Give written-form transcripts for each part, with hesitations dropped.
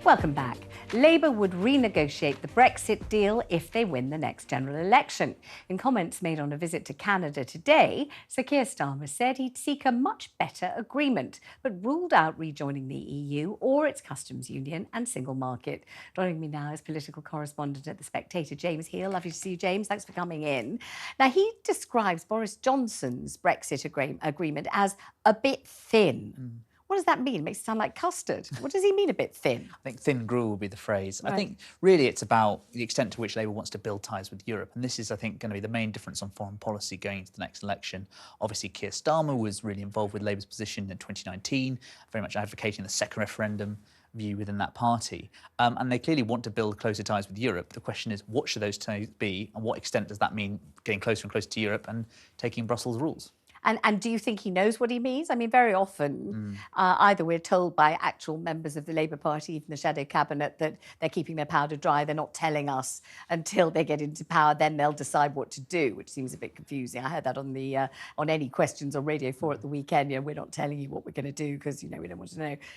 Welcome back. Labour would renegotiate the Brexit deal if they win the next general election. In comments made on a visit to Canada today, Sir Keir Starmer said he'd seek a much better agreement, but ruled out rejoining the EU or its customs union and single market. Joining me now is political correspondent at the Spectator, James Heale. Lovely to see you, James. Thanks for coming in. Now, he describes Boris Johnson's Brexit agreement as a bit thin. What does that mean? It makes it sound like custard. What does he mean a bit thin? I think thin gruel will be the phrase. Right. I think really it's about the extent to which Labour wants to build ties with Europe. And this is, I think, going to be the main difference on foreign policy going into the next election. Obviously, Keir Starmer was really involved with Labour's position in 2019, very much advocating the second referendum view within that party. And they clearly want to build closer ties with Europe. The question is, what should those ties be? And what extent does that mean getting closer and closer to Europe and taking Brussels rules? And do you think he knows what he means? I mean, very often, either we're told by actual members of the Labour Party, even the shadow cabinet, that they're keeping their powder dry. They're not telling us until they get into power. Then they'll decide what to do, which seems a bit confusing. I heard that on the on Any Questions on Radio 4 at the weekend. You know, we're not telling you what we're going to do because, you know, we don't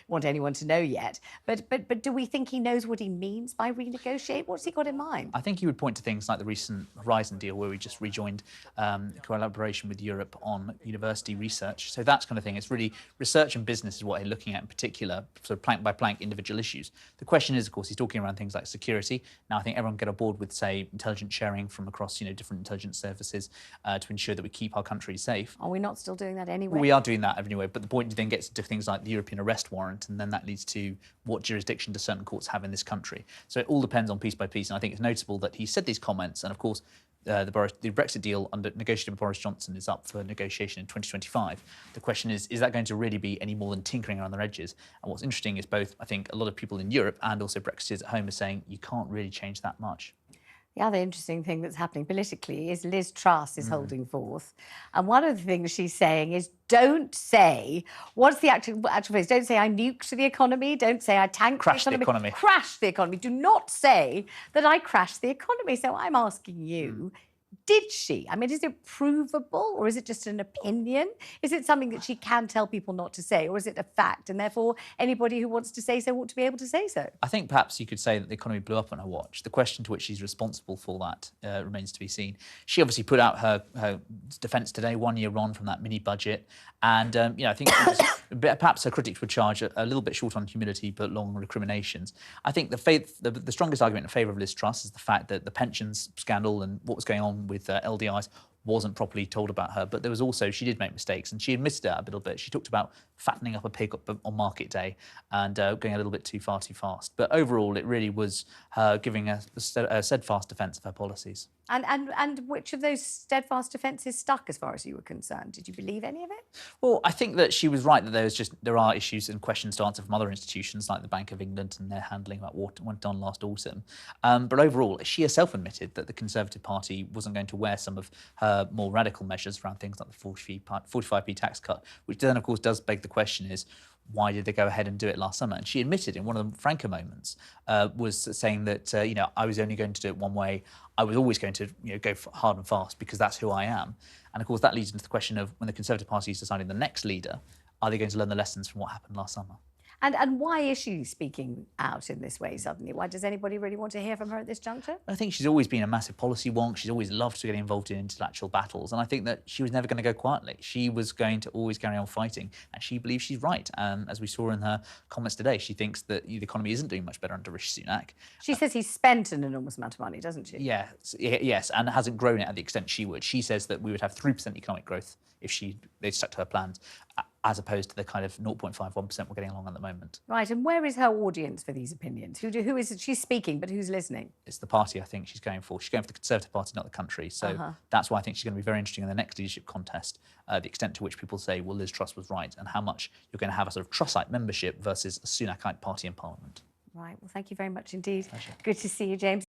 want anyone to know yet. But do we think he knows what he means by renegotiate? What's he got in mind? I think he would point to things like the recent Horizon deal, where we just rejoined collaboration with Europe on university research. So that kind of thing. It's really research and business is what he's looking at in particular, sort of plank by plank individual issues. The question is, of course, he's talking around things like security. Now, I think everyone get on board with, say, intelligence sharing from across, different intelligence services to ensure that we keep our country safe. Are we not still doing that anyway? Well, we are doing that anyway, but the point then gets to things like the European arrest warrant, and then that leads to what jurisdiction do certain courts have in this country. So it all depends on piece by piece, and I think it's notable that he said these comments, and of course, the Brexit deal negotiated with Boris Johnson is up for negotiation in 2025. The question is that going to really be any more than tinkering around their edges? And what's interesting is both, I think, a lot of people in Europe and also Brexiteers at home are saying you can't really change that much. The other interesting thing that's happening politically is Liz Truss is holding forth. And one of the things she's saying is, don't say, what's the actual phrase? Don't say I nuked the economy. Don't say I tanked Crashed the economy. Crashed the economy. Do not say that I crashed the economy. So I'm asking you, did she? I mean, is it provable or is it just an opinion? Is it something that she can tell people not to say, or is it a fact? And therefore, anybody who wants to say so ought to be able to say so. I think perhaps you could say that the economy blew up on her watch. The question to which she's responsible for that remains to be seen. She obviously put out her defence today, 1 year on from that mini budget. And, I think perhaps her critics would charge a little bit short on humility, but long recriminations. I think the strongest argument in favour of Liz Truss is the fact that the pensions scandal and what was going on with LDIs wasn't properly told about her, but there was also, she did make mistakes, and she admitted it a little bit. She talked about fattening up a pig on market day and going a little bit too far too fast. But overall, it really was her giving a steadfast defence of her policies. And which of those steadfast defences stuck as far as you were concerned? Did you believe any of it? Well, I think that she was right that there are issues and questions to answer from other institutions like the Bank of England and their handling about what went on last autumn. But overall, she herself admitted that the Conservative Party wasn't going to wear some of her more radical measures around things like the 45p tax cut, which then, of course, does beg the question is, why did they go ahead and do it last summer? And she admitted in one of the franker moments, was saying that, I was only going to do it one way. I was always going to go hard and fast because that's who I am. And of course, that leads into the question of when the Conservative Party is deciding the next leader, are they going to learn the lessons from what happened last summer? And why is she speaking out in this way suddenly? Why does anybody really want to hear from her at this juncture? I think she's always been a massive policy wonk. She's always loved to get involved in intellectual battles. And I think that she was never going to go quietly. She was going to always carry on fighting. And she believes she's right. As we saw in her comments today, she thinks that the economy isn't doing much better under Rishi Sunak. She says he's spent an enormous amount of money, doesn't she? Yes, and hasn't grown it at the extent she would. She says that we would have 3% economic growth if they stuck to her plans, as opposed to the kind of 0.51% we're getting along at the moment. Right, and where is her audience for these opinions? Who is it? She's speaking, but who's listening? It's the party I think she's going for. She's going for the Conservative Party, not the country. So that's why I think she's going to be very interesting in the next leadership contest, the extent to which people say, well, Liz Truss was right, and how much you're going to have a sort of Trussite membership versus a Sunakite party in Parliament. Right, well, thank you very much indeed. Pleasure. Good to see you, James.